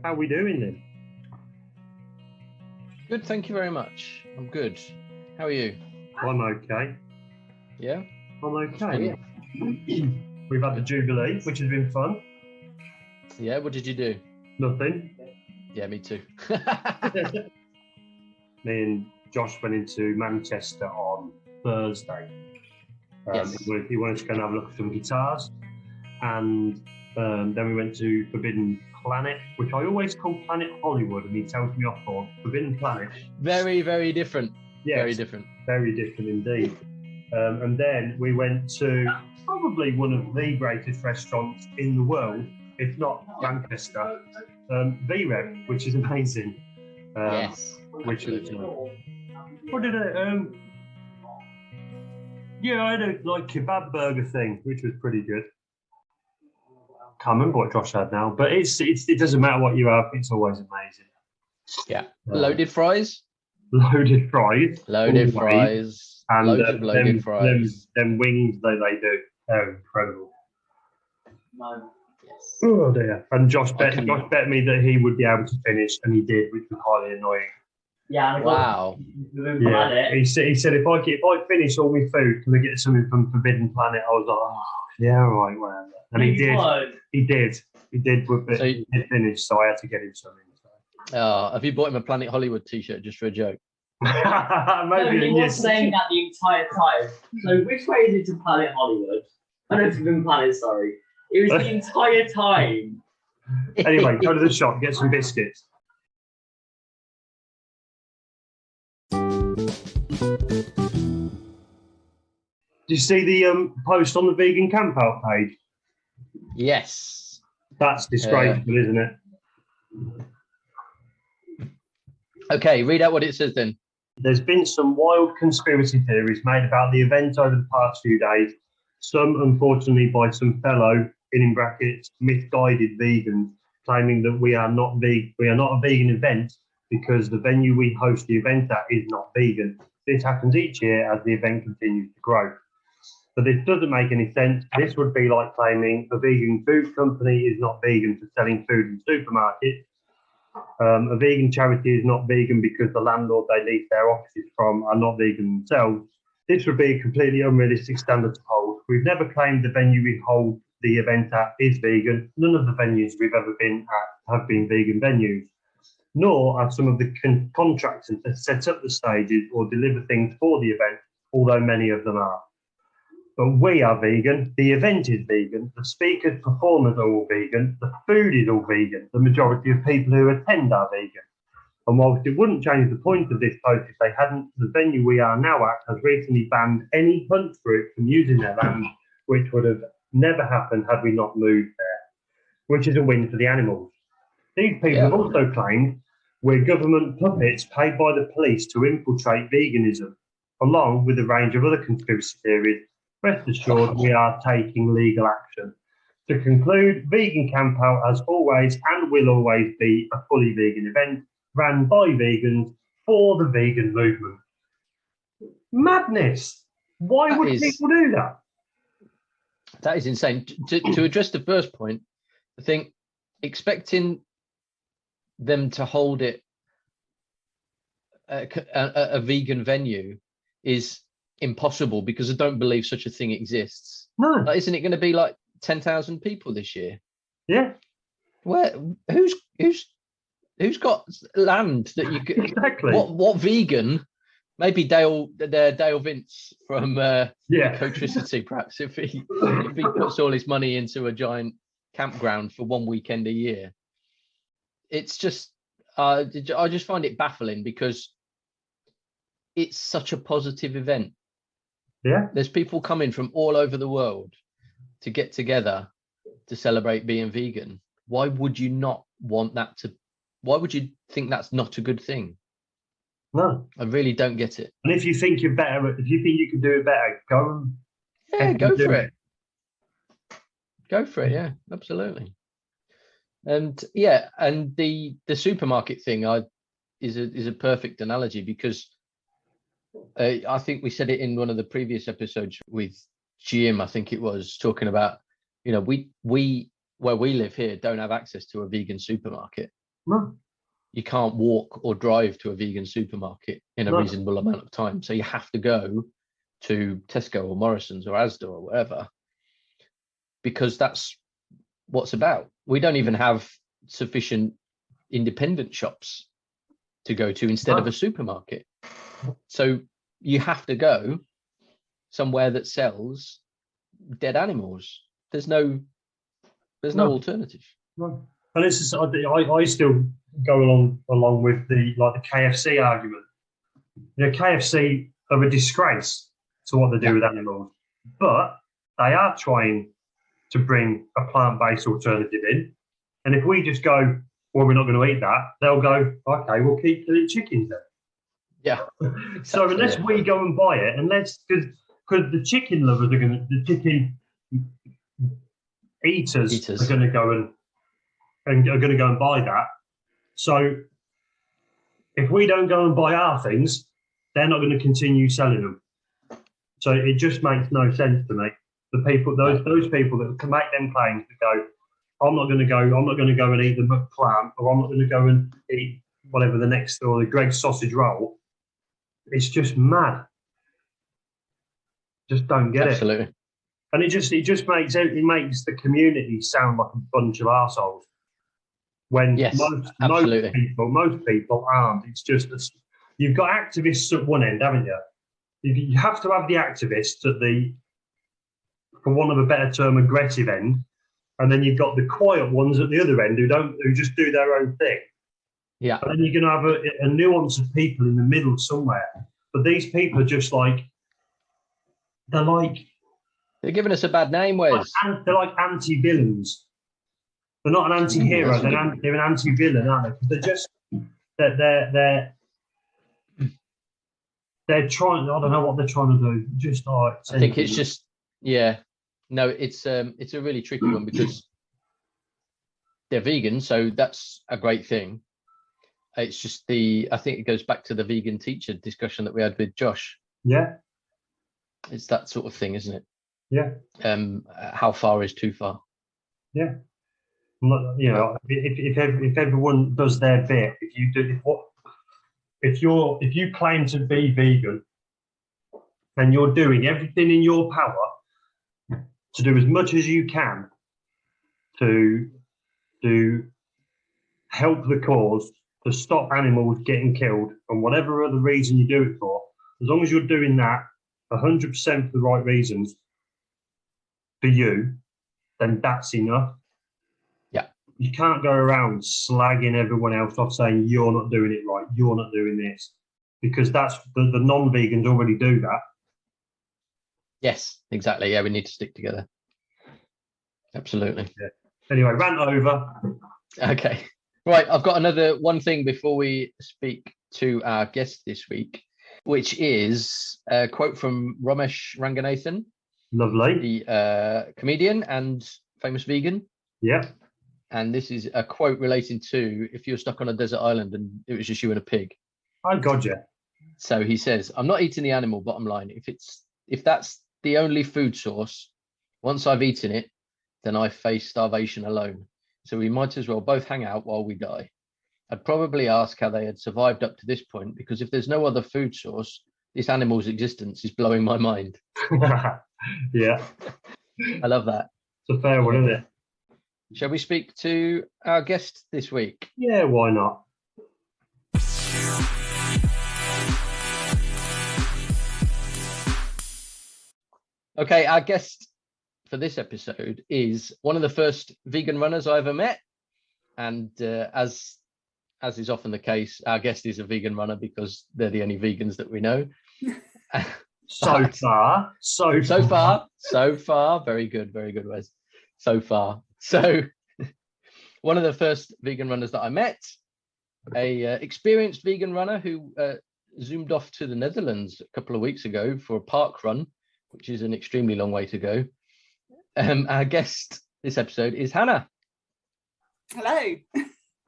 How are we doing then? Good, thank you very much. I'm good. How are you? I'm okay. Yeah? I'm okay. We've had the Jubilee, which has been fun. Yeah, what did you do? Nothing. Yeah, me too. Me and Josh went into Manchester on Thursday. Yes. He wanted to go and have a look at some guitars. And then we went to Forbidden Planet, which I always call Planet Hollywood, and he tells me off for Forbidden Planet. Very, very different. Yes, very different. Very different indeed. And then we went to probably one of the greatest restaurants in the world, if not Manchester, V-Rev, which is amazing. Yes. Which was, what did it? Yeah, I had a kebab burger thing, which was pretty good. Can't remember what Josh had now, but it doesn't matter what you have; it's always amazing. Yeah, loaded fries. Loaded fries. Loaded fries. And loads of loaded fries. Them wings they do. They're incredible. Yes. Oh dear! And Josh bet me that he would be able to finish, and he did, which was highly annoying. Yeah. Wow. Yeah. He said if I finish all my food, can I get something from Forbidden Planet? I was like, oh, yeah, all right, whatever. And he did. He did. He did finish, so I had to get him something. So. Have you bought him a Planet Hollywood t-shirt just for a joke? Maybe no, he was saying that the entire time. So which way is it to Planet Hollywood? I know Forbidden Planet, sorry. It was the entire time. Anyway, go to the shop, get some biscuits. Do you see the post on the vegan camp out page? Yes. That's disgraceful, isn't it? Okay, read out what it says then. There's been some wild conspiracy theories made about the event over the past few days, some unfortunately by some fellow, in brackets, misguided vegans, claiming that we are not a vegan event because the venue we host the event at is not vegan. This happens each year as the event continues to grow. But this doesn't make any sense. This would be like claiming a vegan food company is not vegan for selling food in supermarkets. A vegan charity is not vegan because the landlord they lease their offices from are not vegan themselves. This would be a completely unrealistic standard to hold. We've never claimed the venue we hold the event at is vegan. None of the venues we've ever been at have been vegan venues, nor are some of the contractors that set up the stages or deliver things for the event, although many of them are. But we are vegan, the event is vegan, the speakers, performers are all vegan, the food is all vegan, the majority of people who attend are vegan. And whilst it wouldn't change the point of this post if they hadn't, the venue we are now at has recently banned any hunt for it from using their land, which would have never happened had we not moved there, which is a win for the animals. These people have also claimed we're government puppets paid by the police to infiltrate veganism, along with a range of other conspiracy theories. Rest assured, we are taking legal action. To conclude, Vegan Camp Out has always and will always be a fully vegan event ran by vegans for the vegan movement. Madness! Why would people do that? That is insane. To address the first point, I think expecting them to hold it a vegan venue is impossible because I don't believe such a thing exists. No. Isn't it going to be like 10,000 people this year? Yeah. Where who's got land that you could exactly? What vegan? Maybe Dale Vince from Ecotricity, perhaps if he puts all his money into a giant campground for one weekend a year. It's just I just find it baffling because it's such a positive event. Yeah, there's people coming from all over the world to get together to celebrate being vegan. Why would you not want that to? Why would you think that's not a good thing? No, I really don't get it. And if you think you're better, if you think you can do it better, go for it. Go for it, yeah, absolutely. And the supermarket thing is a perfect analogy because I think we said it in one of the previous episodes with Jim. I think it was talking about, we where we live here don't have access to a vegan supermarket. No. You can't walk or drive to a vegan supermarket in a No. reasonable amount of time. So you have to go to Tesco or Morrison's or Asda or whatever, because that's what's about. We don't even have sufficient independent shops to go to instead of a supermarket. So you have to go somewhere that sells dead animals. There's no alternative. No. And it's just, I still go along with the KFC argument. KFC are a disgrace to what they do with animals, but they are trying to bring a plant-based alternative in. And if we just go, well, we're not going to eat that, they'll go, okay, we'll keep eating chickens then. Yeah. Exactly, so unless we go and buy it, because the chicken lovers are the chicken eaters are going to go and are going to go and buy that. So if we don't go and buy our things, they're not going to continue selling them. So it just makes no sense to me. The people, those people that can make them claims to go, I'm not going to go and eat the McClam, or I'm not going to go and eat whatever the next, or the Greg's sausage roll. It's just mad. Just don't get Absolutely. it. And it just makes the community sound like a bunch of arseholes. When most people aren't. It's just you've got activists at one end, haven't you? You have to have the activists at the, for want of a better term, aggressive end, and then you've got the quiet ones at the other end who just do their own thing. Yeah. And then you're going to have a nuance of people in the middle somewhere. But these people are just they're giving us a bad name, Wes. They're like anti-villains. They're not an anti-hero. They're an anti-villain, aren't they? Because they're trying. I don't know what they're trying to do. Just I think it's just no. It's a really tricky one because they're vegan, so that's a great thing. It's just I think it goes back to the vegan teacher discussion that we had with Josh. Yeah. It's that sort of thing, isn't it? Yeah. How far is too far? Yeah. If everyone does their bit, if you claim to be vegan and you're doing everything in your power to do as much as you can to help the cause, to stop animals getting killed, and whatever other reason you do it for, as long as you're doing that 100% for the right reasons for you, then that's enough. Yeah. You can't go around slagging everyone else off saying you're not doing it right, you're not doing this, because that's the non-vegans already do that. Yes, exactly. Yeah, we need to stick together. Absolutely. Yeah. Anyway, rant over. Okay. Right, I've got another one thing before we speak to our guest this week, which is a quote from Ramesh Ranganathan. Lovely. The comedian and famous vegan. Yeah. And this is a quote relating to if you're stuck on a desert island and it was just you and a pig. Oh, God, yeah. So he says, I'm not eating the animal, bottom line. If that's the only food source, once I've eaten it, then I face starvation alone. So we might as well both hang out while we die. I'd probably ask how they had survived up to this point, because if there's no other food source, this animal's existence is blowing my mind. Yeah. I love that. It's a fair one, isn't it? Shall we speak to our guest this week? Yeah, why not? Okay, our guest for this episode is one of the first vegan runners I ever met. And as is often the case, our guest is a vegan runner because they're the only vegans that we know. So far. Very good, Wes. So far. So one of the first vegan runners that I met, a experienced vegan runner who zoomed off to the Netherlands a couple of weeks ago for a park run, which is an extremely long way to go. Our guest this episode is Hannah. Hello.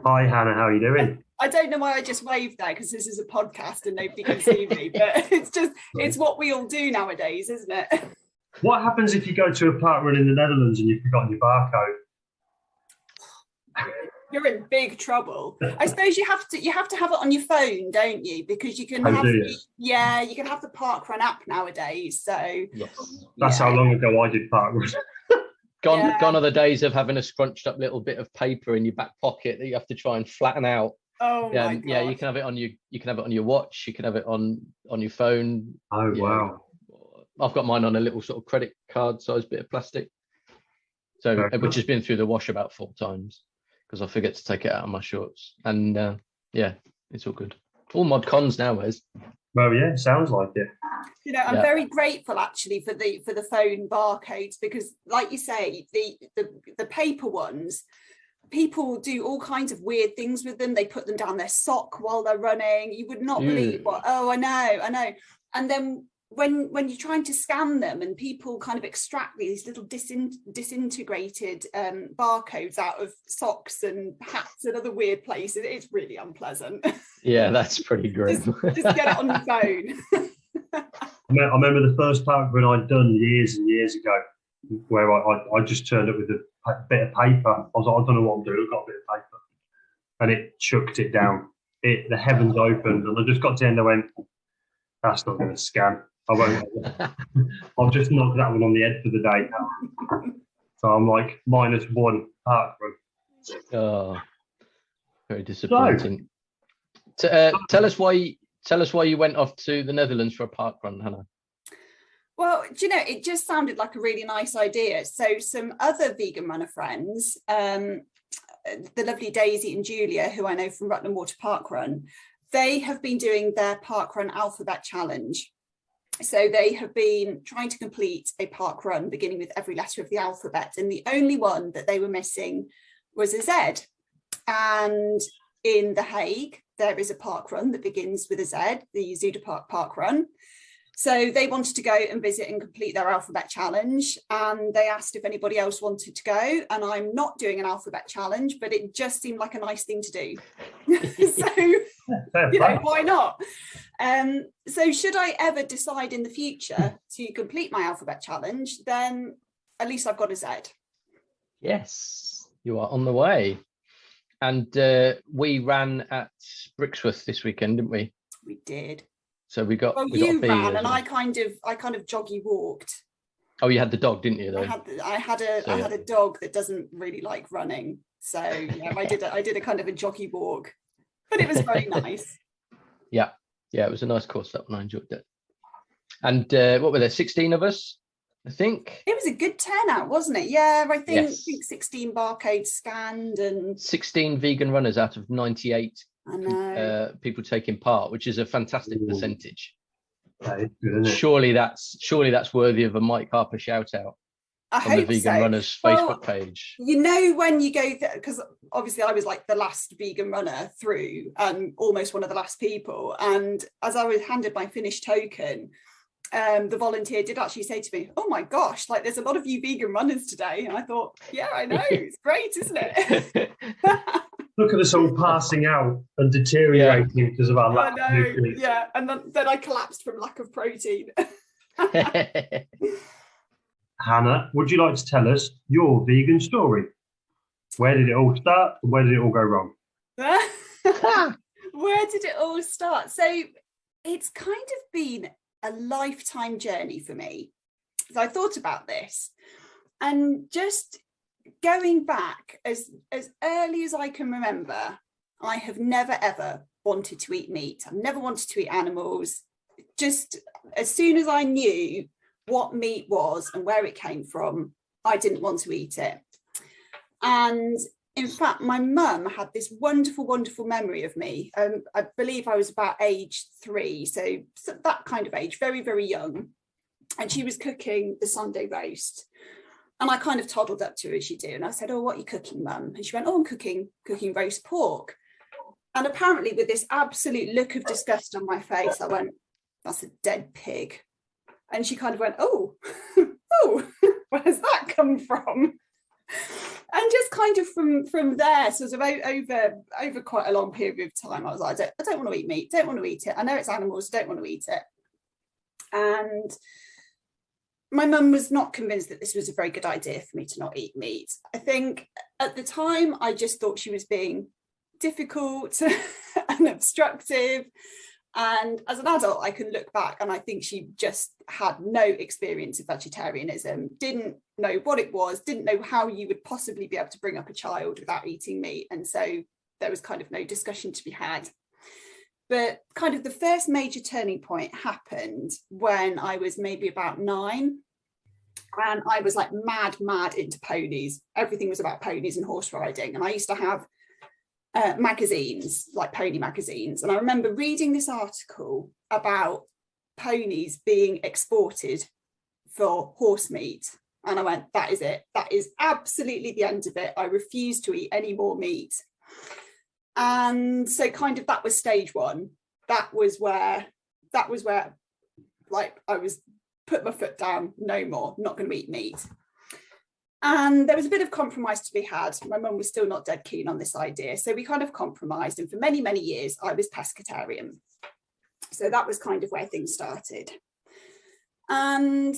Hi, Hannah. How are you doing? I don't know why I just waved there because this is a podcast and nobody can see me, but it's what we all do nowadays, isn't it? What happens if you go to a park run in the Netherlands and you've forgotten your barcode? you're in big trouble. I suppose you have to have it on your phone, don't you? Because you can have you can have the parkrun app nowadays. So yes, that's how long ago I did parkrun. Gone are the days of having a scrunched up little bit of paper in your back pocket that you have to try and flatten out. Oh my God. Yeah, you can have it on your watch, you can have it on your phone. Oh wow. I've got mine on a little sort of credit card size bit of plastic. So which has been through the wash about 4 times because I forget to take it out of my shorts. And yeah, it's all good. All mod cons now, Wes. Well, yeah, sounds like it. You know, I'm very grateful actually for the phone barcodes, because like you say, the paper ones, people do all kinds of weird things with them. They put them down their sock while they're running. You would not believe what. Oh, I know. And then when you're trying to scan them and people kind of extract these little disintegrated barcodes out of socks and hats and other weird places, it's really unpleasant. Yeah, that's pretty grim. just get it on your phone. I remember the first parkrun I'd done years and years ago, where I just turned up with a bit of paper. I was like, I don't know what I'm doing, I've got a bit of paper. And it chucked it down. The heavens opened, and I just got to the end, I went, that's not going to scan. I won't. I'll just knock that one on the head for the day. So I'm like -1 parkrun. Oh, very disappointing. So, tell us why you went off to the Netherlands for a parkrun, Hannah. Well, do you know, it just sounded like a really nice idea. So some other vegan runner friends, the lovely Daisy and Julia, who I know from Rutland Water Parkrun, they have been doing their parkrun alphabet challenge. So they have been trying to complete a parkrun beginning with every letter of the alphabet, and the only one that they were missing was a Z. And in The Hague, there is a parkrun that begins with a Z, the Zuiderpark Parkrun. So they wanted to go and visit and complete their alphabet challenge, and they asked if anybody else wanted to go. And I'm not doing an alphabet challenge, but it just seemed like a nice thing to do. So, you know, why not? So should I ever decide in the future to complete my alphabet challenge, then at least I've got a Z. Yes, you are on the way. And we ran at Brixworth this weekend, didn't we? We did. So we got. Well, you ran, and I kind of joggy walked. Oh, you had the dog, didn't you? Though I had a dog that doesn't really like running, so yeah, I did a kind of a joggy walk, but it was very nice. Yeah, it was a nice course, that one. I enjoyed it. And what were there? 16 of us, I think. It was a good turnout, wasn't it? Yeah, I think 16 barcodes scanned and 16 vegan runners out of 98. I know. People taking part, which is a fantastic percentage. That is good, isn't it? Surely that's worthy of a Mike Harper shout out on the Vegan Runners Facebook page. You know, when you go there, because obviously I was like the last vegan runner through, and almost one of the last people. And as I was handed my finished token, the volunteer did actually say to me, "Oh my gosh, like there's a lot of you vegan runners today." And I thought, yeah, I know, it's great, isn't it? Look at us all passing out and deteriorating because of our lack of nutrients. Yeah, and then I collapsed from lack of protein. Hannah, would you like to tell us your vegan story? Where did it all start and where did it all go wrong? Where did it all start? So it's kind of been a lifetime journey for me. So I thought about this, and just going back as early as I can remember, I have never ever wanted to eat meat. I've never wanted to eat animals. Just as soon as I knew what meat was and where it came from, I didn't want to eat it. And in fact, my mum had this wonderful, wonderful memory of me. I believe I was about age 3, so that kind of age, very, very young. And she was cooking the Sunday roast. And I kind of toddled up to her as you do. And I said, "Oh, what are you cooking, Mum?" And she went, "Oh, I'm cooking roast pork." And apparently with this absolute look of disgust on my face, I went, "That's a dead pig." And she kind of went, "Oh, where's that come from?" And just kind of from there, sort of over quite a long period of time, I was like, I don't want to eat meat, don't want to eat it. I know it's animals, don't want to eat it. And my mum was not convinced that this was a very good idea for me to not eat meat. I think at the time, I just thought she was being difficult and obstructive. And as an adult, I can look back and I think she just had no experience of vegetarianism, didn't know what it was, didn't know how you would possibly be able to bring up a child without eating meat. And so there was kind of no discussion to be had. But kind of the first major turning point happened when I was maybe about 9. And I was like mad into ponies. Everything was about ponies and horse riding. And I used to have magazines, like pony magazines. And I remember reading this article about ponies being exported for horse meat. And I went, that is it. That is absolutely the end of it. I refuse to eat any more meat. And so kind of that was stage 1. That was where like I was put my foot down, no more, not going to eat meat. And there was a bit of compromise to be had. My mum was still not dead keen on this idea. So we kind of compromised. And for many, many years, I was pescatarian. So that was kind of where things started. And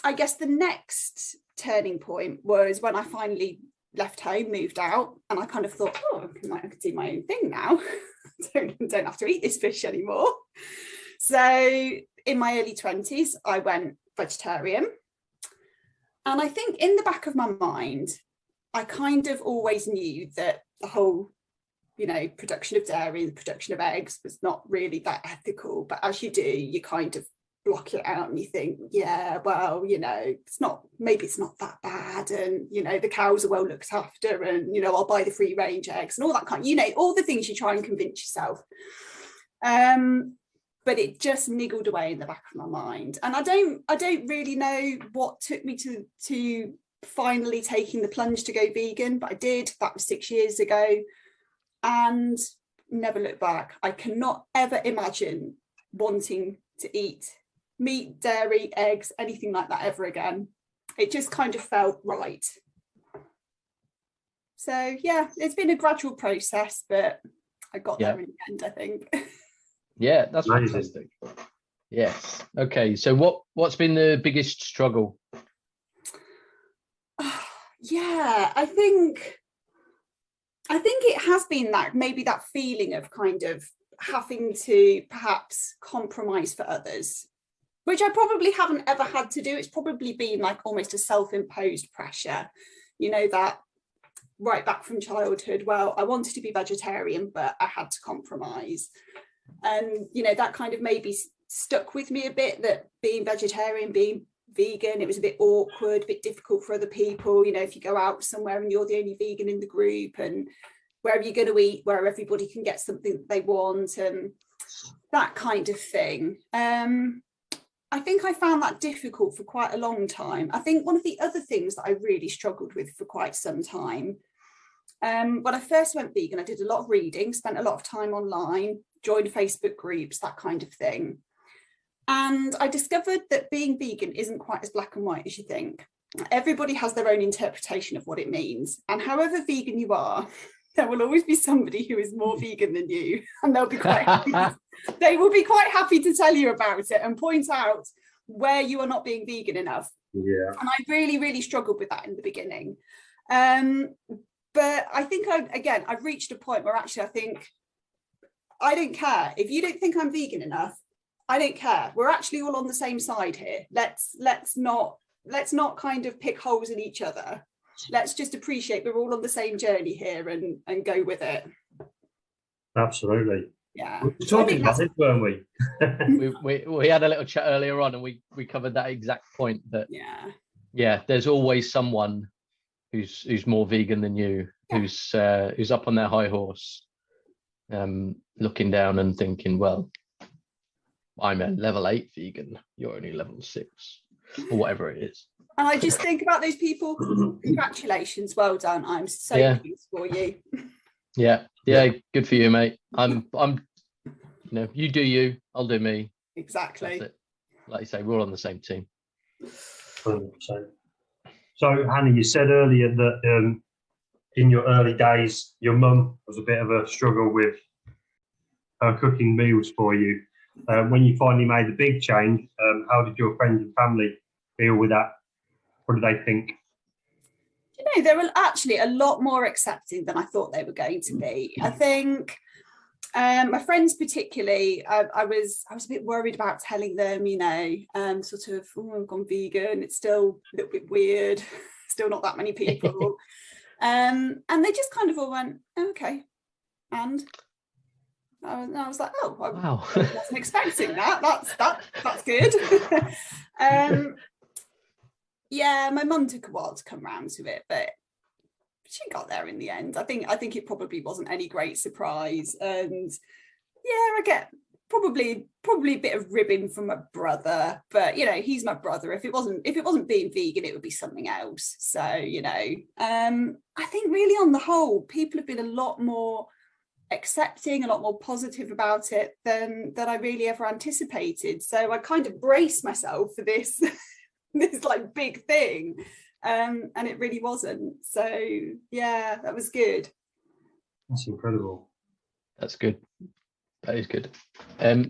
I guess the next turning point was when I finally left home, moved out, and I kind of thought, oh, I could do my own thing now. don't have to eat this fish anymore. So in my early 20s, I went vegetarian. And I think in the back of my mind, I kind of always knew that the whole, production of dairy, the production of eggs was not really that ethical. But as you do, you kind of block it out and you think, yeah, well, it's not that bad. And, the cows are well looked after and, I'll buy the free range eggs and all that kind, all the things you try and convince yourself. But it just niggled away in the back of my mind. And I don't really know what took me to finally taking the plunge to go vegan, but I did. That was 6 years ago and never looked back. I cannot ever imagine wanting to eat meat, dairy, eggs, anything like that ever again. It just kind of felt right. So yeah, it's been a gradual process, but I got there in the end, I think. Yeah, that's fantastic. Yes. Okay. So what's been the biggest struggle? Yeah, I think it has been that feeling of kind of having to perhaps compromise for others, which I probably haven't ever had to do. It's probably been like almost a self-imposed pressure, that right back from childhood. Well, I wanted to be vegetarian, but I had to compromise. And, that kind of maybe stuck with me a bit, that being vegetarian, being vegan, it was a bit awkward, a bit difficult for other people. If you go out somewhere and you're the only vegan in the group, and where are you going to eat, where everybody can get something that they want and that kind of thing. I think I found that difficult for quite a long time. I think one of the other things that I really struggled with for quite some time, when I first went vegan, I did a lot of reading, spent a lot of time online, joined Facebook groups, that kind of thing. And I discovered that being vegan isn't quite as black and white as you think. Everybody has their own interpretation of what it means. And however vegan you are, there will always be somebody who is more vegan than you, and they'll be quite happy. They will be quite happy to tell you about it and point out where you are not being vegan enough. Yeah. And I really, really struggled with that in the beginning. But I think I've reached a point where actually I think I don't care if you don't think I'm vegan enough. I don't care. We're actually all on the same side here. Let's not kind of pick holes in each other. Let's just appreciate we're all on the same journey here and go with it. Absolutely. Yeah. We were talking about this, weren't we? we had a little chat earlier on, and we covered that exact point. That there's always someone who's more vegan than you, who's up on their high horse, looking down and thinking, well, I'm a level 8 vegan, you're only level 6, or whatever it is. And I just think about those people. Congratulations, well done. I'm so pleased for you. Yeah, good for you, mate. I'm you do you, I'll do me. Exactly. That's it. Like you say, we're all on the same team. 100%. So Hannah, you said earlier that in your early days your mum was a bit of a struggle with her cooking meals for you. When you finally made the big change, how did your friends and family deal with that? What do they think? You know, they were actually a lot more accepting than I thought they were going to be. I think my friends particularly, I was a bit worried about telling them, you know, sort of, oh, I've gone vegan. It's still a little bit weird. Still not that many people. And they just kind of all went, oh, okay. And I was like, oh, wow. I wasn't expecting that. That's good. Yeah, my mum took a while to come round to it, but she got there in the end. I think it probably wasn't any great surprise. And yeah, I get probably a bit of ribbing from my brother, but you know, he's my brother. If it wasn't being vegan, it would be something else. So, you know, I think really on the whole, people have been a lot more accepting, a lot more positive about it than I really ever anticipated. So I kind of braced myself for this this like big thing, and it really wasn't. So yeah, that was good. That's incredible. That's good. That is good.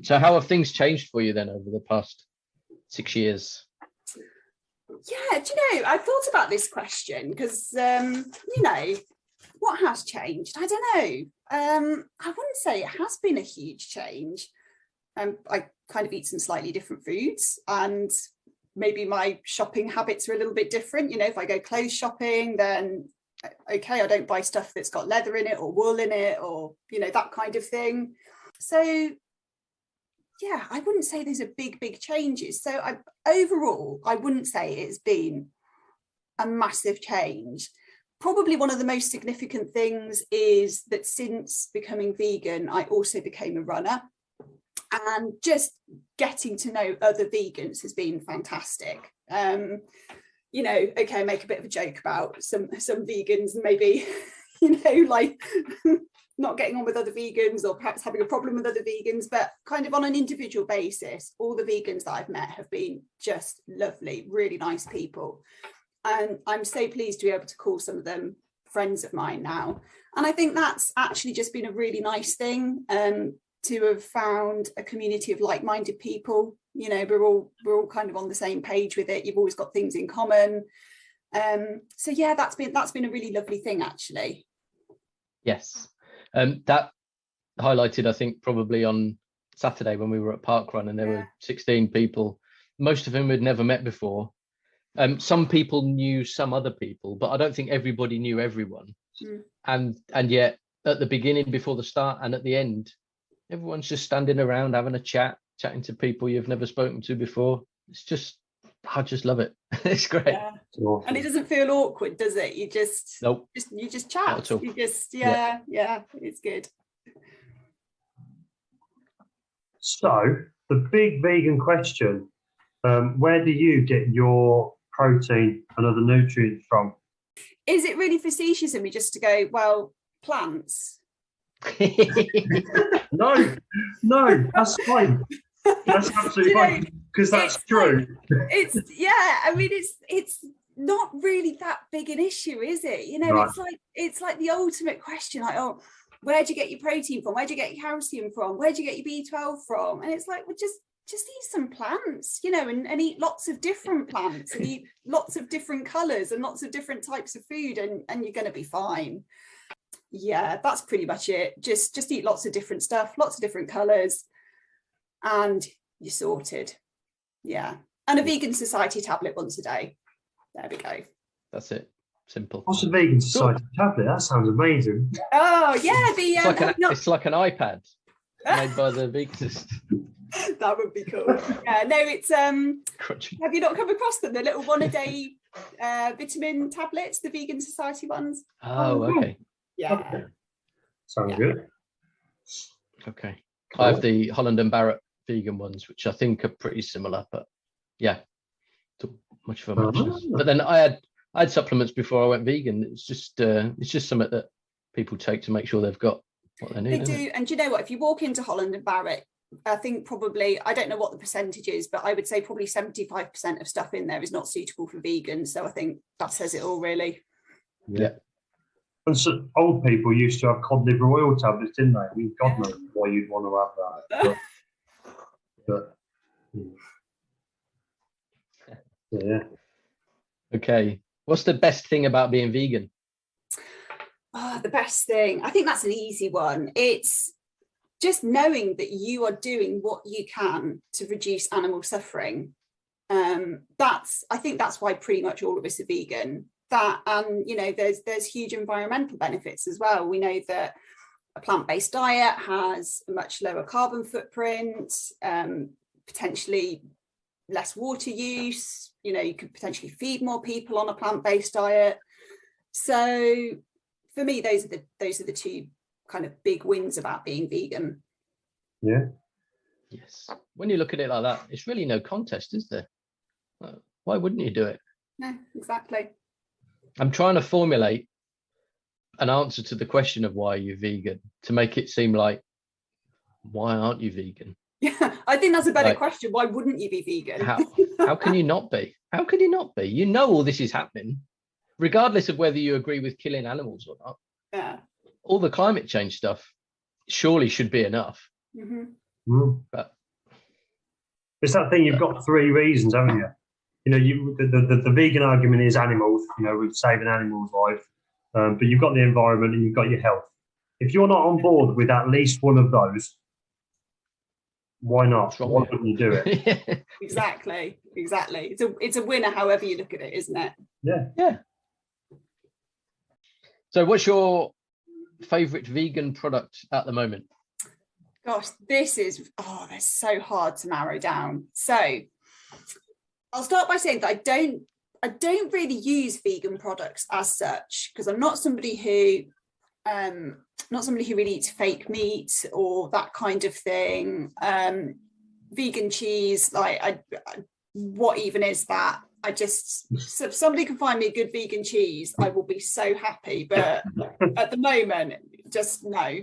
So how have things changed for you then over the past 6 years? Yeah, do you know, I thought about this question because you know, what has changed? I don't know. I wouldn't say it has been a huge change. I kind of eat some slightly different foods, and maybe my shopping habits are a little bit different. You know, if I go clothes shopping, then okay, I don't buy stuff that's got leather in it or wool in it, or you know, that kind of thing. So yeah, I wouldn't say there's a big changes. So overall, I wouldn't say it's been a massive change. Probably one of the most significant things is that since becoming vegan, I also became a runner, and just getting to know other vegans has been fantastic. You know, okay, make a bit of a joke about some vegans and maybe, you know, like not getting on with other vegans or perhaps having a problem with other vegans, but kind of on an individual basis, all the vegans that I've met have been just lovely, really nice people. And I'm so pleased to be able to call some of them friends of mine now. And I think that's actually just been a really nice thing, to have found a community of like-minded people. You know, we're all kind of on the same page with it. You've always got things in common. So yeah, that's been a really lovely thing, actually. Yes. That highlighted, I think, probably on Saturday when we were at parkrun, and there were 16 people, most of whom had never met before. Some people knew some other people, but I don't think everybody knew everyone. And yet at the beginning, before the start, and at the end, everyone's just standing around having a chatting to people you've never spoken to before. It's just, I just love it. It's great. Yeah. Awesome. And it doesn't feel awkward, does it? You just nope. You just chat. You just yeah, it's good. So the big vegan question: where do you get your protein and other nutrients from? Is it really facetious of me just to go, well, plants? No, that's fine. That's absolutely fine, because that's true. It's I mean, it's not really that big an issue, is it? You know, right. It's like the ultimate question, like, oh, where do you get your protein from? Where do you get your calcium from? Where do you get your B12 from? And it's like, well, just eat some plants, you know, and eat lots of different plants and eat lots of different colours and lots of different types of food, and you're going to be fine. Yeah, that's pretty much it. Just eat lots of different stuff, lots of different colours, and you're sorted. Yeah. And a Vegan Society tablet once a day. There we go. That's it. Simple. What's a Vegan Society tablet? That sounds amazing. Oh yeah, it's like an iPad made by the vegans. That would be cool. Yeah, no, it's have you not come across them? The little 1 a day vitamin tablets, the Vegan Society ones. Oh, okay. Yeah. Okay. Sounds good. Okay. Cool. I have the Holland and Barrett vegan ones, which I think are pretty similar, but yeah, too much of a muchness. But then I had supplements before I went vegan. It's just something that people take to make sure they've got what they need. They do, and do you know what? If you walk into Holland and Barrett, I think probably, I don't know what the percentage is, but I would say probably 75% of stuff in there is not suitable for vegans. So I think that says it all, really. Yeah. And so old people used to have cod liver oil tablets, didn't they? I mean, God knows why you'd want to have that. But Yeah. Okay. What's the best thing about being vegan? Oh, the best thing. I think that's an easy one. It's just knowing that you are doing what you can to reduce animal suffering. I think that's why pretty much all of us are vegan. That, and you know, there's huge environmental benefits as well. We know that a plant-based diet has a much lower carbon footprint, potentially less water use. You know, you could potentially feed more people on a plant-based diet. So for me, those are the two kind of big wins about being vegan. Yeah. Yes. When you look at it like that, it's really no contest, is there? Why wouldn't you do it? No, exactly. I'm trying to formulate an answer to the question of why you're vegan to make it seem like, why aren't you vegan? Yeah, I think that's a better question. Why wouldn't you be vegan? How can you not be? How can you not be? You know all this is happening, regardless of whether you agree with killing animals or not. Yeah. All the climate change stuff surely should be enough. Mm-hmm. But it's that thing, you've got three reasons, haven't you? You know, the vegan argument is animals, you know, with saving animals' life. But you've got the environment and you've got your health. If you're not on board with at least one of those, why not? Why wouldn't you do it? Exactly. It's a winner, however you look at it, isn't it? Yeah. So, what's your favourite vegan product at the moment? Gosh, they're so hard to narrow down. So, I'll start by saying that I don't really use vegan products as such, because I'm not somebody who really eats fake meat or that kind of thing. Vegan cheese, what even is that? So if somebody can find me a good vegan cheese, I will be so happy. But at the moment, just no.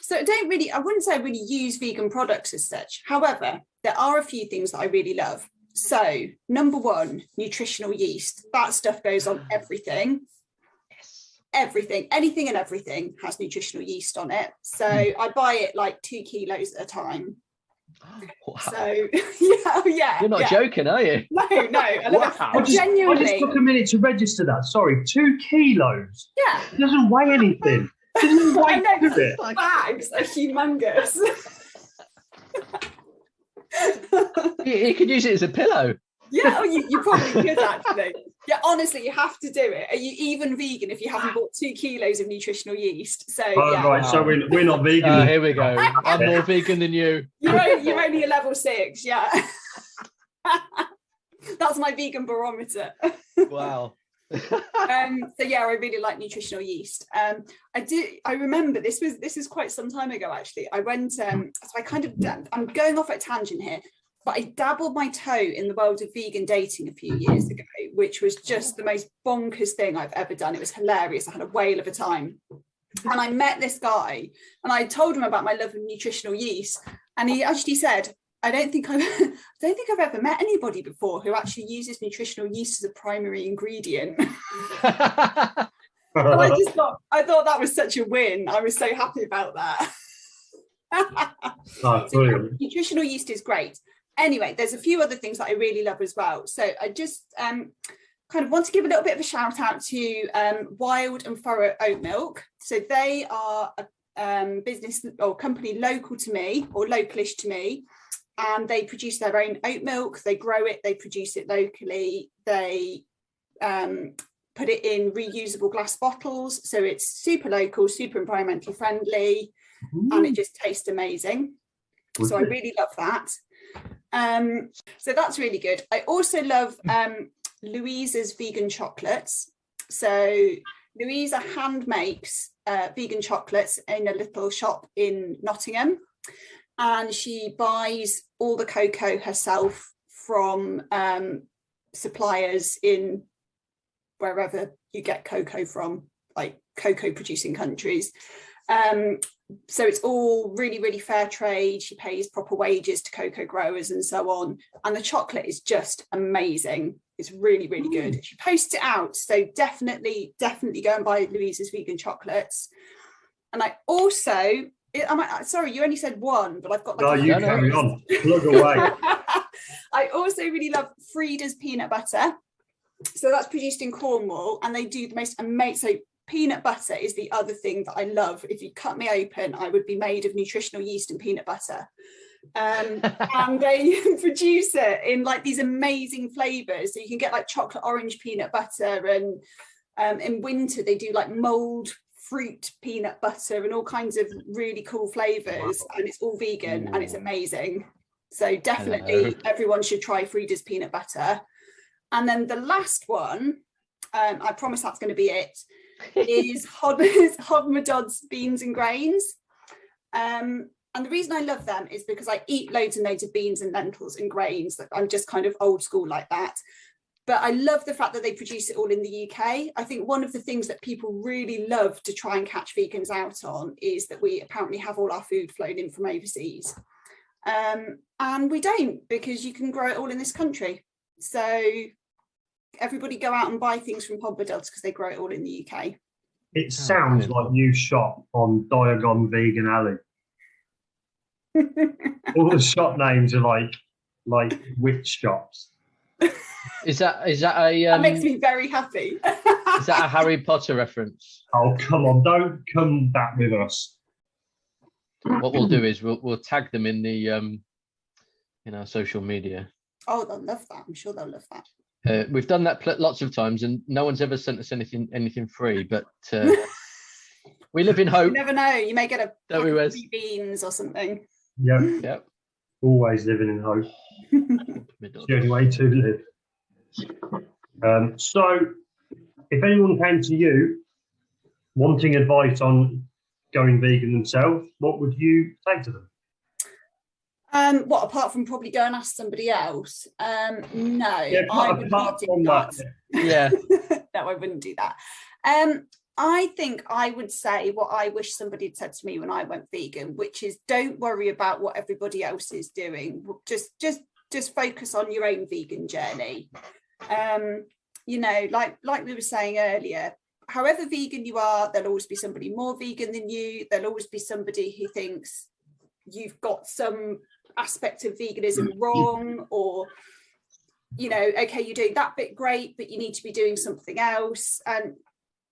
So I wouldn't say I really use vegan products as such. However, there are a few things that I really love. So, number one, nutritional yeast. That stuff goes on everything. Yes. Everything, anything and everything has nutritional yeast on it. So I buy it like 2 kilos at a time. Wow. So yeah. You're not joking, are you? No. Wow. I just took a minute to register that. Sorry, 2 kilos. Yeah. It doesn't weigh anything. It doesn't weigh it. Bags are humongous. You could use it as a pillow. Yeah, you probably could actually. Yeah, honestly, you have to do it. Are you even vegan if you haven't bought 2 kilos of nutritional yeast? So yeah. Right, so we're not vegan. Here we go. I'm more vegan than you. You're only a level 6, yeah. That's my vegan barometer. Wow. So yeah, I really like nutritional yeast. I remember this is quite some time ago actually. I went so I'm going off at a tangent here, but I dabbled my toe in the world of vegan dating a few years ago, which was just the most bonkers thing I've ever done. It was hilarious. I had a whale of a time. And I met this guy and I told him about my love of nutritional yeast, and he actually said, I don't think I've ever met anybody before who actually uses nutritional yeast as a primary ingredient. And I thought that was such a win. I was so happy about that. So nutritional yeast is great. Anyway, there's a few other things that I really love as well. So I just kind of want to give a little bit of a shout out to Wild and Furrow Oat Milk. So they are a business or company local to me, or localish to me. And they produce their own oat milk, they grow it, they produce it locally, they put it in reusable glass bottles, so it's super local, super environmentally friendly, and it just tastes amazing. So I really love that. So that's really good. I also love Louisa's vegan chocolates. So Louisa hand makes vegan chocolates in a little shop in Nottingham. And she buys all the cocoa herself from suppliers in wherever you get cocoa from, like cocoa producing countries. So it's all really, really fair trade. She pays proper wages to cocoa growers and so on. And the chocolate is just amazing. It's really, really good. She posts it out. So definitely go and buy Louisa's vegan chocolates. And I also... sorry, you only said one, but I've got like... No, you carry on. Plug away. I also really love Frida's peanut butter. So that's produced in Cornwall, and they do the most amazing. So peanut butter is the other thing that I love. If you cut me open, I would be made of nutritional yeast and peanut butter. And they produce it in like these amazing flavors. So you can get like chocolate orange peanut butter, and in winter they do like mulled fruit peanut butter and all kinds of really cool flavors, and it's all vegan. And it's amazing. So definitely everyone should try Frida's peanut butter. And then the last one, I promise that's going to be it, is Hodmedod's beans and grains. And the reason I love them is because I eat loads and loads of beans and lentils and grains. I'm just kind of old school like that. But I love the fact that they produce it all in the UK. I think one of the things that people really love to try and catch vegans out on is that we apparently have all our food flown in from overseas. And we don't, because you can grow it all in this country. So everybody go out and buy things from Hodmedod's because they grow it all in the UK. It sounds like you shop on Diagon Vegan Alley. All the shop names are like witch shops. Is that a that makes me very happy. Is that a Harry Potter reference? Oh, come on, don't come back with us. What we'll do is we'll tag them in the in our social media. Oh, they'll love that. I'm sure they'll love that. We've done that lots of times, and no one's ever sent us anything free. But we live in hope. You never know. You may get a Don't we, Wes? beans or something. Yep. Always living in hope. It's the only way to live. So, if anyone came to you wanting advice on going vegan themselves, what would you say to them? What, apart from probably go and ask somebody else? No, Yeah, I would not do that. Yeah. No, I wouldn't do that. I think I would say what I wish somebody had said to me when I went vegan, which is don't worry about what everybody else is doing. Just focus on your own vegan journey. You know, like we were saying earlier, however vegan you are, there'll always be somebody more vegan than you. There'll always be somebody who thinks you've got some aspect of veganism wrong, or, you know, okay, you're doing that bit great, but you need to be doing something else. And,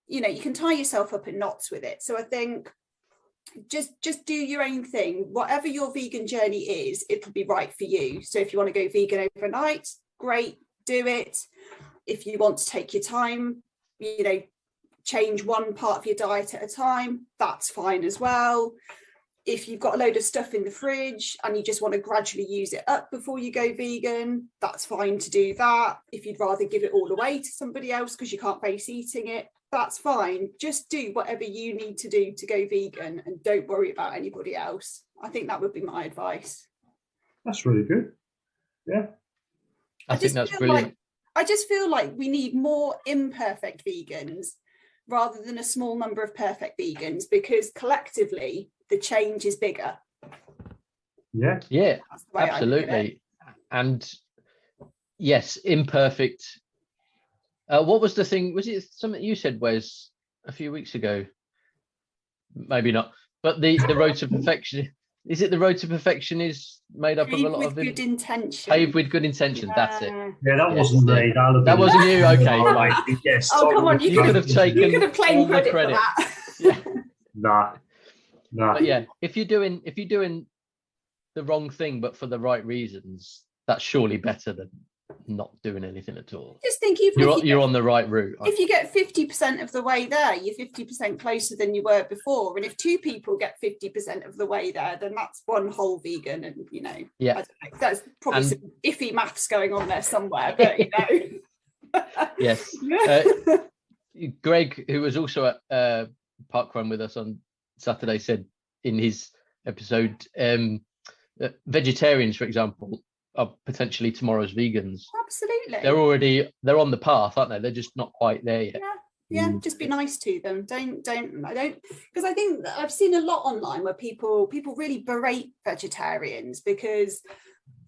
you know, you can tie yourself up in knots with it. So I think just do your own thing. Whatever your vegan journey is, it'll be right for you. So if you want to go vegan overnight, great, do it. If you want to take your time, you know, change one part of your diet at a time, that's fine as well. If you've got a load of stuff in the fridge and you just want to gradually use it up before you go vegan, that's fine to do that. If you'd rather give it all away to somebody else because you can't face eating it, that's fine. Just do whatever you need to do to go vegan and don't worry about anybody else. I think that would be my advice. That's really good. Yeah. I think that's brilliant. I just feel like we need more imperfect vegans rather than a small number of perfect vegans, because collectively the change is bigger. Yeah, absolutely. And yes, imperfect. What was the thing? Was it something you said, Wes, a few weeks ago? Maybe not. But the road to perfection, is it the road to perfection is made up of a lot of good intention. Paved with good intentions. That's it. Yeah, that wasn't me. That wasn't you. Okay. Yes. Oh, come on. You could have taken. You could have claimed all the credit for that. Yeah. Nah. But yeah, if you're doing the wrong thing but for the right reasons, that's surely better than not doing anything at all. Just think, even if you're on the right route. If you get 50% of the way there, you're 50% closer than you were before. And if two people get 50% of the way there, then that's one whole vegan. And, you know, yeah, I don't know, there's probably some iffy maths going on there somewhere, but, you know. Yes. Greg, who was also at parkrun with us on Saturday, said in his episode, vegetarians, for example, are potentially tomorrow's vegans. Absolutely. They're on the path, aren't they? They're just not quite there yet. Yeah, just be nice to them. Don't because I think that I've seen a lot online where people really berate vegetarians because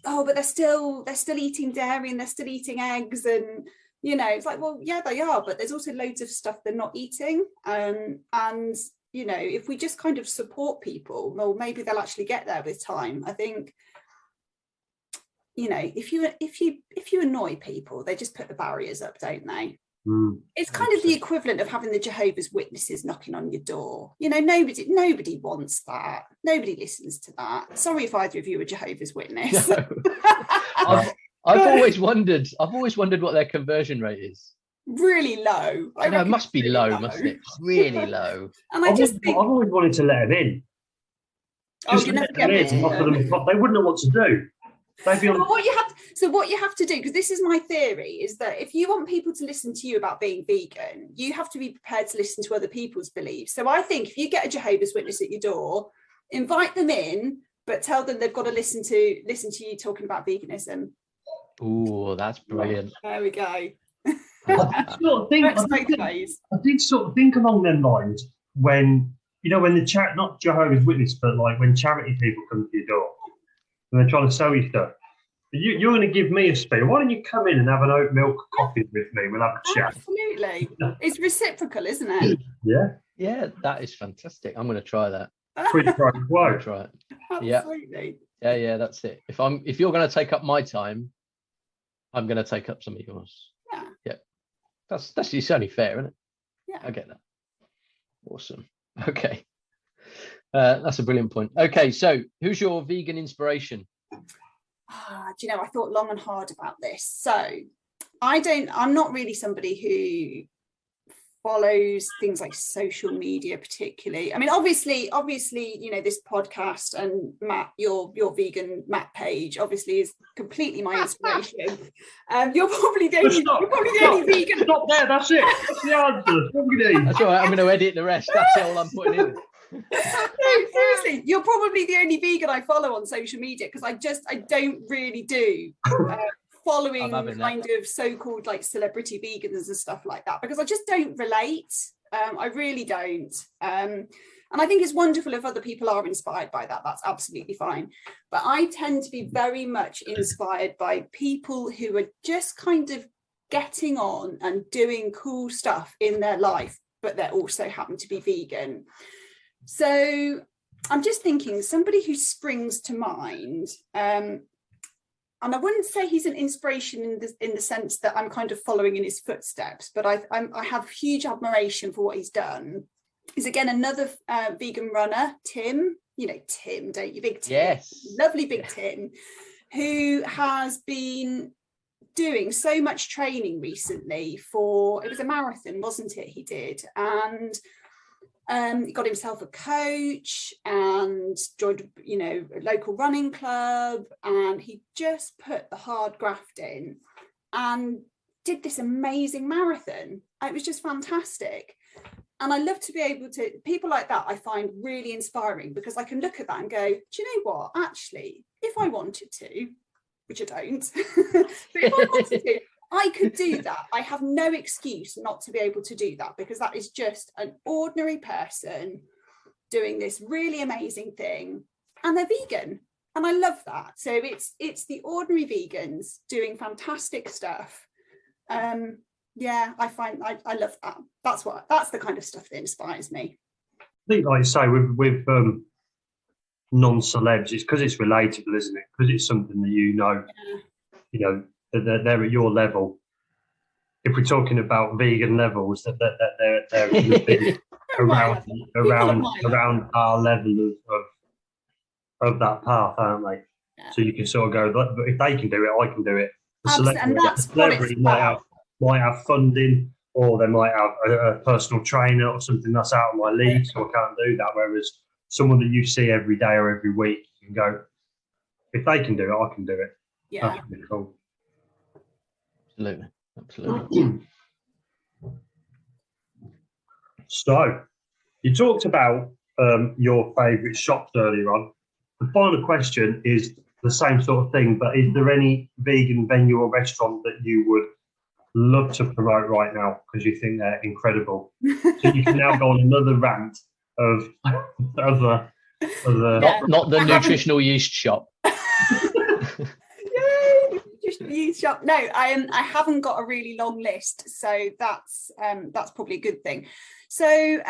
but they're still eating dairy and they're still eating eggs, and you know, it's like, well, yeah, they are, but there's also loads of stuff they're not eating. And you know, if we just kind of support people, well, maybe they'll actually get there with time. I think you know, if you annoy people, they just put the barriers up, don't they? It's kind of the equivalent of having the Jehovah's Witnesses knocking on your door. You know, nobody wants that. Nobody listens to that. Sorry if either of you are Jehovah's Witness. No. I've always wondered what their conversion rate is. Really low. I know, it must be really low, mustn't it? Really low. And I've always wanted to let them in. Just let them in and offer them a cup. They wouldn't know what to do. What you have to do, because this is my theory, is that if you want people to listen to you about being vegan, you have to be prepared to listen to other people's beliefs. So I think if you get a Jehovah's Witness at your door, invite them in, but tell them they've got to listen to you talking about veganism. Oh, that's brilliant. There we go. I did sort of think along them lines when not Jehovah's Witness, but like when charity people come to your door and they're trying to sell you stuff. You're going to give me a spiel. Why don't you come in and have an oat milk coffee with me? We'll have a chat. Absolutely. It's reciprocal, isn't it? Yeah. Yeah, that is fantastic. I'm going to try that. Quid pro quo. Try it. Absolutely. Yeah, that's it. If you're going to take up my time, I'm going to take up some of yours. Yeah. That's only fair, isn't it? Yeah. I get that. Awesome. Okay. That's a brilliant point. Okay, so who's your vegan inspiration? Do you know, I thought long and hard about this. So I'm not really somebody who follows things like social media particularly. I mean, obviously, you know, this podcast and Matt, your vegan Matt page obviously is completely my inspiration. You're probably the only vegan. Stop there, that's it. That's the answer. That's all right, I'm going to edit the rest. That's all I'm putting in. No, seriously, you're probably the only vegan I follow on social media, because I don't really do following kind of so-called like celebrity vegans and stuff like that, because I just don't relate. I really don't. And I think it's wonderful if other people are inspired by that. That's absolutely fine. But I tend to be very much inspired by people who are just kind of getting on and doing cool stuff in their life, but they also happen to be vegan. So I'm just thinking somebody who springs to mind, and I wouldn't say he's an inspiration in the sense that I'm kind of following in his footsteps, but I have huge admiration for what he's done. Is again another vegan runner, Tim. You know Tim, don't you? Big Tim. Yes. Lovely Big Tim, who has been doing so much training recently it was a marathon, wasn't it? He did, and he got himself a coach and joined, you know, a local running club, and he just put the hard graft in and did this amazing marathon. It was just fantastic. And I love to be able to, people like that I find really inspiring, because I can look at that and go, do you know what, actually, if I wanted to, which I don't, but if I wanted to, I could do that. I have no excuse not to be able to do that, because that is just an ordinary person doing this really amazing thing, and they're vegan, and I love that. So it's the ordinary vegans doing fantastic stuff. Yeah, I love that. That's the kind of stuff that inspires me. I think, like you say, with non-celebs, it's because it's relatable, isn't it? Because it's something that you know they're at your level. If we're talking about vegan levels, that they're around our level of that path, aren't they? Yeah. So you can sort of go, but if they can do it, I can do it. The celebrity might have funding, or they might have a personal trainer or something that's out of my league, so I can't do that. Whereas someone that you see every day or every week, you can go, if they can do it, I can do it. Yeah. That's really cool. Absolutely. So, you talked about your favourite shops earlier on. The final question is the same sort of thing, but is there any vegan venue or restaurant that you would love to promote right now because you think they're incredible? So you can now go on another rant of other. Not the Nutritional Yeast shop. Yeast shop. No, I haven't got a really long list, so that's probably a good thing. So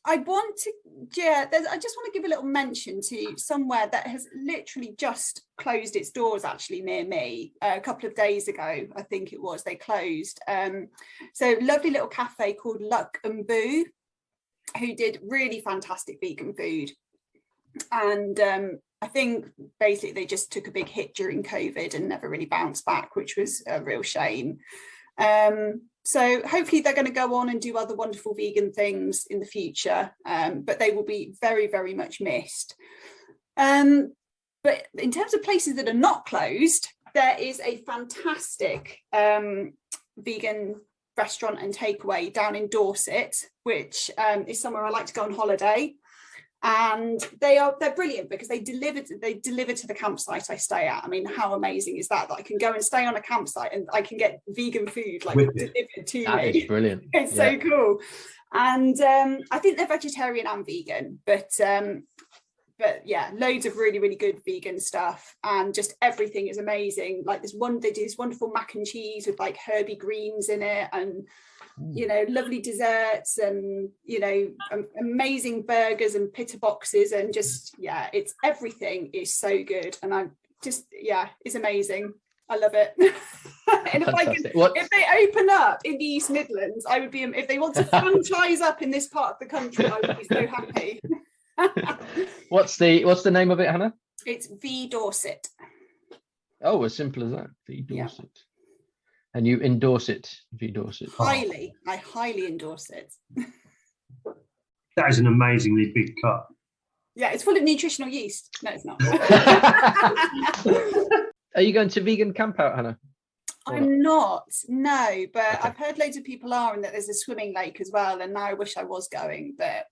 I want to, I just want to give a little mention to somewhere that has literally just closed its doors actually near me a couple of days ago. I think it was, they closed. So lovely little cafe called Luck and Boo, who did really fantastic vegan food. And I think basically they just took a big hit during COVID and never really bounced back, which was a real shame. So hopefully they're going to go on and do other wonderful vegan things in the future, but they will be very, very much missed. But in terms of places that are not closed, there is a fantastic vegan restaurant and takeaway down in Dorset, which is somewhere I like to go on holiday. And they're brilliant because they deliver to the campsite I stay at. I mean, how amazing is that I can go and stay on a campsite and I can get vegan food like delivered to me. That is brilliant. It's so cool. And I think they're vegetarian and vegan, but yeah, loads of really, really good vegan stuff, and just everything is amazing. Like they do this wonderful mac and cheese with like herby greens in it, and you know, lovely desserts, and you know, amazing burgers and pita boxes, and just it's everything is so good, and I just it's amazing. I love it. And if they open up in the East Midlands, I would be, if they want to franchise up in this part of the country, I would be so happy. What's the name of it, Hannah? It's V Dorset. Oh, as simple as that. V Dorset. And you endorse it, V Dorset? I highly endorse it. That is an amazingly big cup. Yeah, it's full of nutritional yeast. No, it's not. Are you going to vegan camp out, Hannah? I'm not, no, but okay. I've heard loads of people are, and that there's a swimming lake as well, and now I wish I was going, but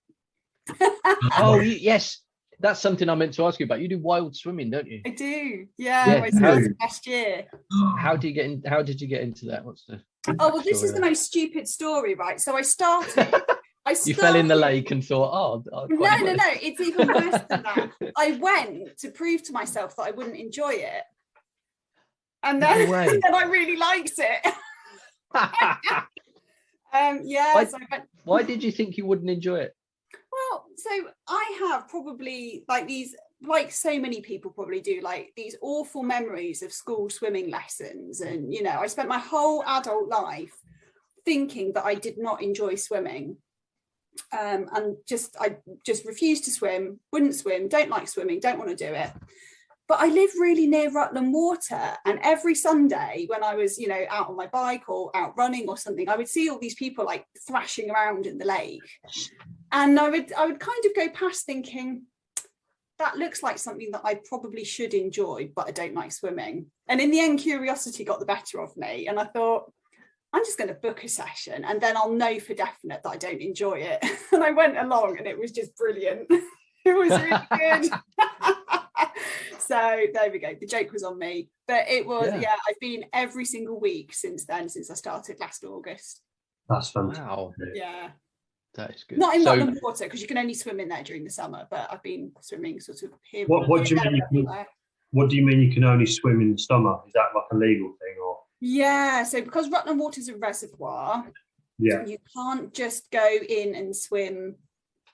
oh yes, that's something I meant to ask you about. You do wild swimming, don't you? I do, I started last year. How did you get into that? What's the this is the most stupid story, right? So I started you fell in the lake and thought, no, it's even worse than that. I went to prove to myself that I wouldn't enjoy it, and then, and then I really liked it. Why did you think you wouldn't enjoy it? Well, so I have probably like so many people probably do, like these awful memories of school swimming lessons, and you know, I spent my whole adult life thinking that I did not enjoy swimming, and I just refused to swim, wouldn't swim, don't like swimming, don't want to do it. But I live really near Rutland Water, and every Sunday when I was, you know, out on my bike or out running or something, I would see all these people like thrashing around in the lake, and I would kind of go past thinking, that looks like something that I probably should enjoy, but I don't like swimming. And in the end, curiosity got the better of me, and I thought, I'm just going to book a session, and then I'll know for definite that I don't enjoy it. And I went along, and it was just brilliant. It was really good. So there we go. The joke was on me, but it was I've been every single week since then, since I started last August. That's fantastic. Wow. Yeah, that is good. Not in Rutland Water, because you can only swim in there during the summer, but I've been swimming sort of here. What do you mean you can only swim in the summer? Is that like a legal thing, or? Yeah, so because Rutland Water is a reservoir, you can't just go in and swim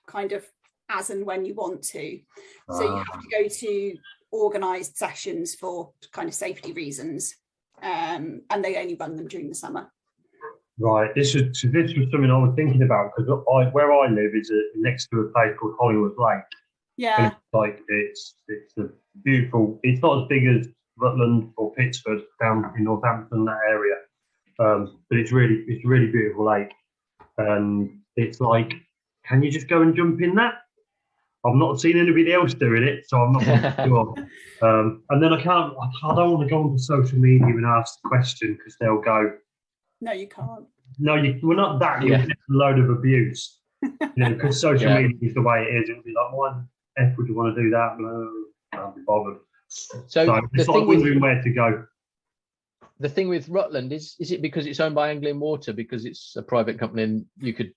kind of as and when you want to. So you have to go to organised sessions for kind of safety reasons, and they only run them during the summer. Right. This was something I was thinking about, because where I live is next to a place called Hollywood Lake. Yeah. And it's a beautiful. It's not as big as Rutland or Pittsford down in Northampton, that area, but it's a really beautiful lake, and it's like, can you just go and jump in that? I've not seen anybody else doing it, so I'm not sure. And then I don't want to go onto social media and ask the question, because they'll go, no, you can't. No, we're not that. You'll get a load of abuse, because social media is the way it is. It'll be like, why the F would you want to do that? No, I can't be bothered. So it's like wondering where to go. The thing with Rutland is it because it's owned by Anglian Water, because it's a private company, and you could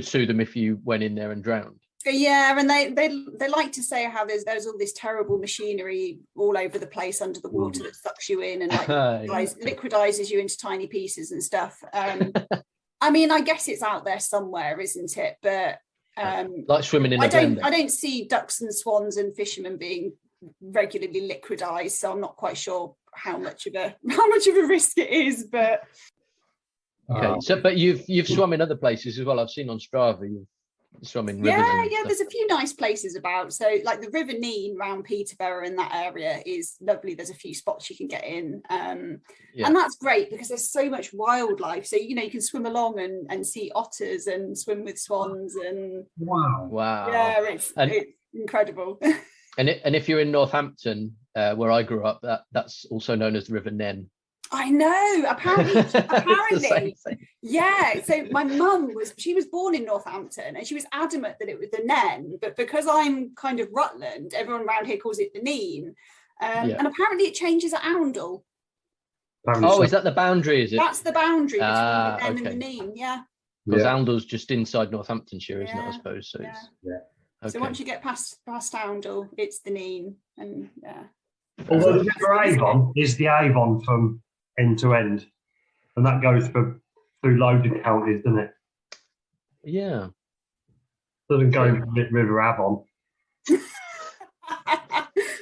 sue them if you went in there and drowned? Yeah, and they like to say how there's all this terrible machinery all over the place under the water that sucks you in and liquidizes you into tiny pieces and stuff. I mean, I guess it's out there somewhere, isn't it? But Like swimming in a blender. I don't see ducks and swans and fishermen being regularly liquidized, so I'm not quite sure how much of a risk it is. But okay, so but you've swum in other places as well. I've seen on Strava you've swum in rivers. Yeah. There's a few nice places about. So like the River Nene around Peterborough in that area is lovely. There's a few spots you can get in, and that's great because there's so much wildlife. So you can swim along and see otters and swim with swans and wow. Yeah, it's incredible. And if you're in Northampton, where I grew up, that's also known as the River Nen. I know. Apparently, yeah. So my mum was born in Northampton, and she was adamant that it was the Nen, but because I'm kind of Rutland, everyone around here calls it the Nene, and apparently it changes at Oundle. Oh, is that the boundary? Is it? That's the boundary between the Nen and the Nene. Yeah. Because Oundle's just inside Northamptonshire, isn't it? I suppose. So it's Okay. So once you get past Oundle, it's the Nene, and Although the River Avon is the Avon from end to end, and that goes through loads of counties, doesn't it? Yeah. Doesn't go River Avon.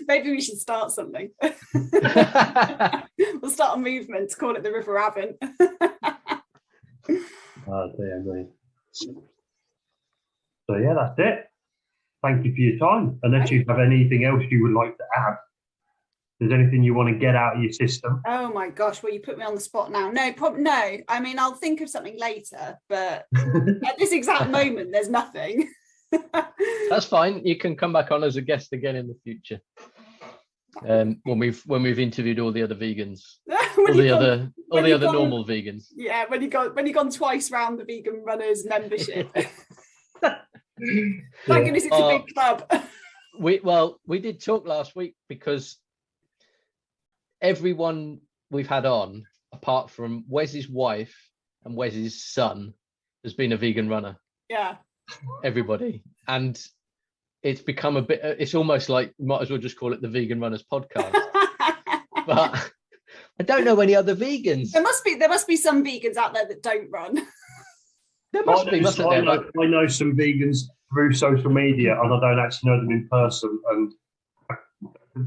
Maybe we should start something. We'll start a movement to call it the River Avon. Oh dear me. So yeah, that's it. Thank you for your time. Unless you have anything else you would like to add. Is there anything you want to get out of your system? Oh my gosh, well, you put me on the spot now. No. I mean, I'll think of something later, but at this exact moment, there's nothing. That's fine. You can come back on as a guest again in the future. When we've interviewed all the other vegans, all the other normal vegans. Yeah, when you've gone twice round the vegan runners membership. Thank goodness it's a big club. We did talk last week because everyone we've had on, apart from Wes's wife and Wes's son, has been a vegan runner. Yeah. Everybody. And it's become a bit, it's almost like, might as well just call it the Vegan Runners Podcast. But I don't know any other vegans. There must be some vegans out there that don't run. There must be, mustn't there? I know some vegans through social media, and I don't actually know them in person, and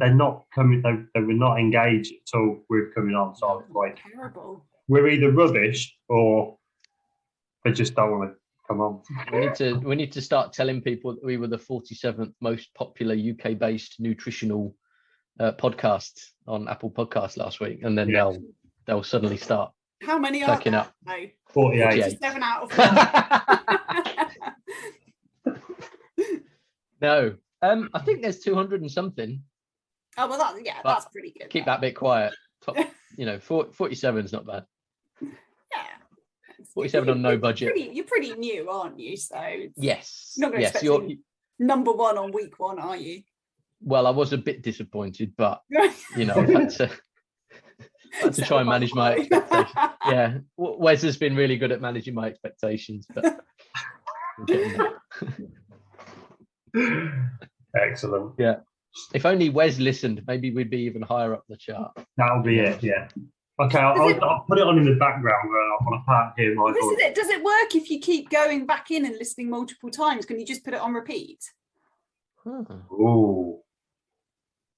they're not coming. They were not engaged at all with coming on. So I was like, terrible. We're either rubbish or they just don't want to come on. We need to start telling people that we were the 47th most popular UK-based nutritional podcast on Apple Podcasts last week, and then they'll suddenly start. How many are there? Up. No. 48. 7 out of 1. No, I think there's 200 and something. Oh well, that's pretty good. Keep that bit quiet. 47 is not bad. Yeah. 47 on no budget. You're pretty new, aren't you? So yes, not going to expect number one on week one, are you? Well, I was a bit disappointed, but I had to try and manage my expectations. Yeah, Wes has been really good at managing my expectations, but we're getting there. Excellent. Yeah. If only Wes listened, maybe we'd be even higher up the chart. That'll be it. Yeah. Okay, I'll put it on in the background where I want to part here. Does it work if you keep going back in and listening multiple times? Can you just put it on repeat? Oh,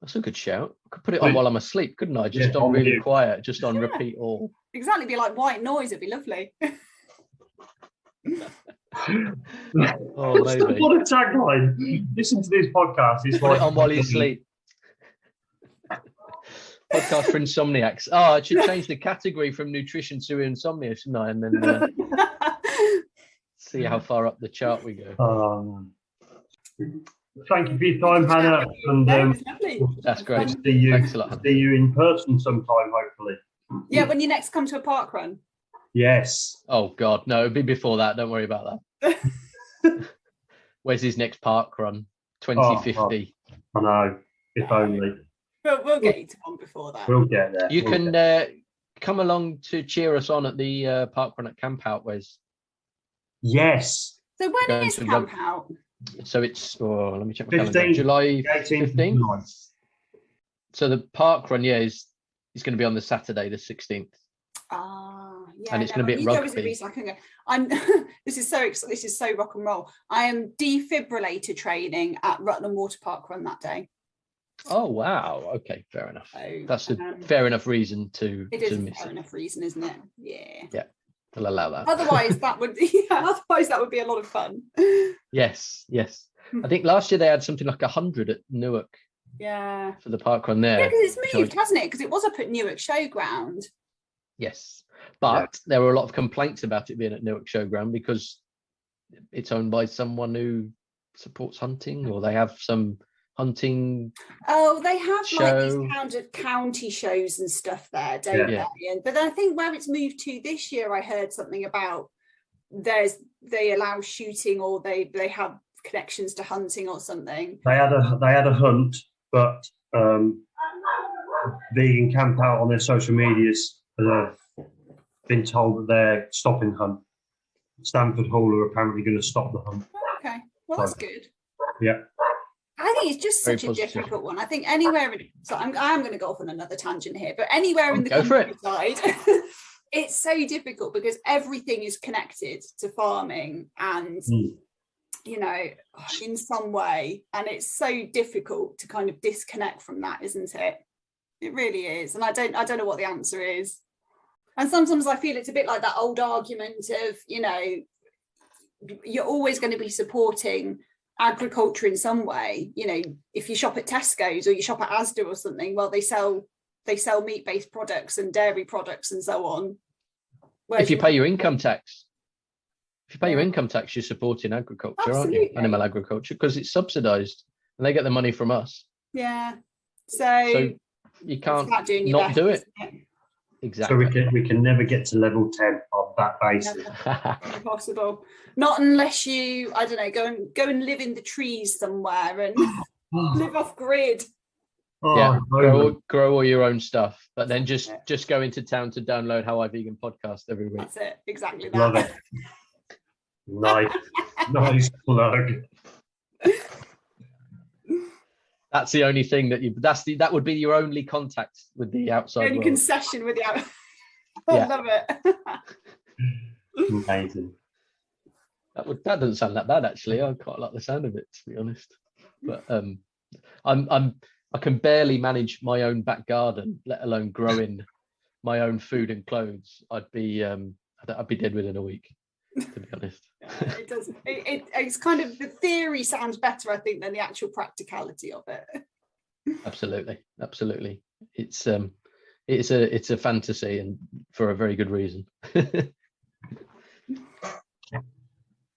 that's a good shout. I could put it on while I'm asleep, couldn't I? Just on really quiet, just on repeat all. Exactly, be like white noise. It'd be lovely. Maybe. What a tagline! Listen to this podcast. It's put it on while you sleep. Podcast for insomniacs. Oh, I should change the category from nutrition to insomnia, shouldn't I? And then see how far up the chart we go. Thank you for your time, Hannah. And that's great. See you. Thanks a lot. See you in person sometime, hopefully. Yeah, when you next come to a park run. Yes. Oh God, no, it'll be before that. Don't worry about that. Where's his next park run? 2050. I know. If only. We'll get you to one before that. We'll get there. You can come along to cheer us on at the park run at Camp Out, Wes. Yes. So when is Camp Out? So it's, let me check my calendar. July 15th. So the park run, is going to be on the Saturday, the 16th. Yeah, and it's going to be at there was a rugby. reason I couldn't go. I'm this is so rock and roll. I am defibrillator training at Rutland Water Park Run that day. Oh wow, okay, fair enough. So, That's a fair enough reason to it is miss a fair enough reason, isn't it? Yeah, I'll allow that. Otherwise that would be a lot of fun. Yes. I think last year they had something like 100 at Newark. Yeah, for the parkrun there. Yeah, because it's moved, hasn't it? Because it was up at Newark Showground. Yes, but there were a lot of complaints about it being at Newark Showground because it's owned by someone who supports hunting, or they have some hunting. Oh, they have show. like these kind of county shows and stuff there, don't they? But I think where it's moved to this year, I heard something about they allow shooting, or they have connections to hunting or something. They had a hunt, but Vegan Camp Out on their social medias have been told that they're stopping the hunt. Stamford Hall are apparently going to stop the hunt. Okay, well that's good. Yeah. I think it's just such a difficult one. I think anywhere so I am going to go off on another tangent here, but anywhere in the countryside, it's so difficult because everything is connected to farming and you know, in some way, and it's so difficult to kind of disconnect from that, isn't it? It really is. And I don't know what the answer is. And sometimes I feel it's a bit like that old argument of, you know, you're always going to be supporting agriculture in some way. You know, if you shop at Tesco's or you shop at Asda or something, well, they sell meat-based products and dairy products and so on. If you pay your income tax. If you pay your income tax, you're supporting agriculture, aren't you? Animal agriculture, because it's subsidised and they get the money from us. Yeah. So you can't not do it. Exactly. So we can never get to level 10 on that basis. Impossible. Not unless you, I don't know, go and live in the trees somewhere and live off grid. Yeah, grow all your own stuff, but then just go into town to download How I Vegan podcast every week. That's it. Exactly that. Love it. Nice plug. That's the only thing that would be your only contact with the outside world. Concession with the outside. I love it. Amazing. That doesn't sound that bad actually. I quite like the sound of it, to be honest. But I can barely manage my own back garden, let alone growing my own food and clothes. I'd be dead within a week, to be honest. It does. It's kind of, the theory sounds better, I think, than the actual practicality of it. Absolutely. It's a fantasy, and for a very good reason.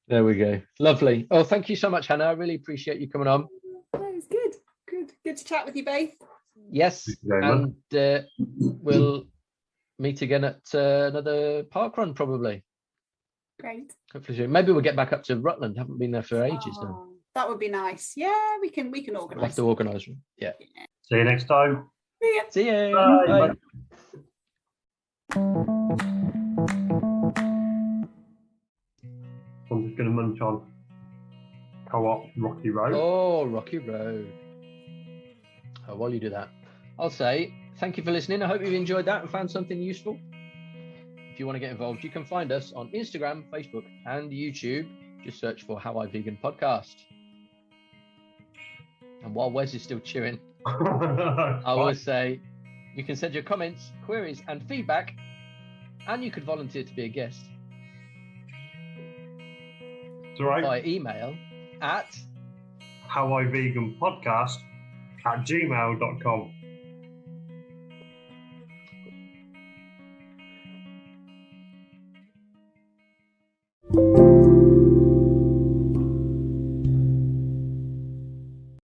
There we go. Lovely. Oh, thank you so much, Hannah. I really appreciate you coming on. That was good to chat with you both. Yes, and we'll meet again at another parkrun probably. Great. Hopefully soon. Maybe we'll get back up to Rutland. Haven't been there for ages now. That would be nice. Yeah, we can organise. We'll have to organise one. Yeah. See you next time. See you. Bye. Bye. I'm just going to munch on Co-op Rocky Road. Oh, Rocky Road. Oh, while you do that, I'll say thank you for listening. I hope you've enjoyed that and found something useful. If you want to get involved, you can find us on Instagram, Facebook, and YouTube. Just search for How I Vegan Podcast. And while Wes is still chewing, I will say you can send your comments, queries, and feedback, and you could volunteer to be a guest. It's all right. By email at howiveganpodcast@gmail.com.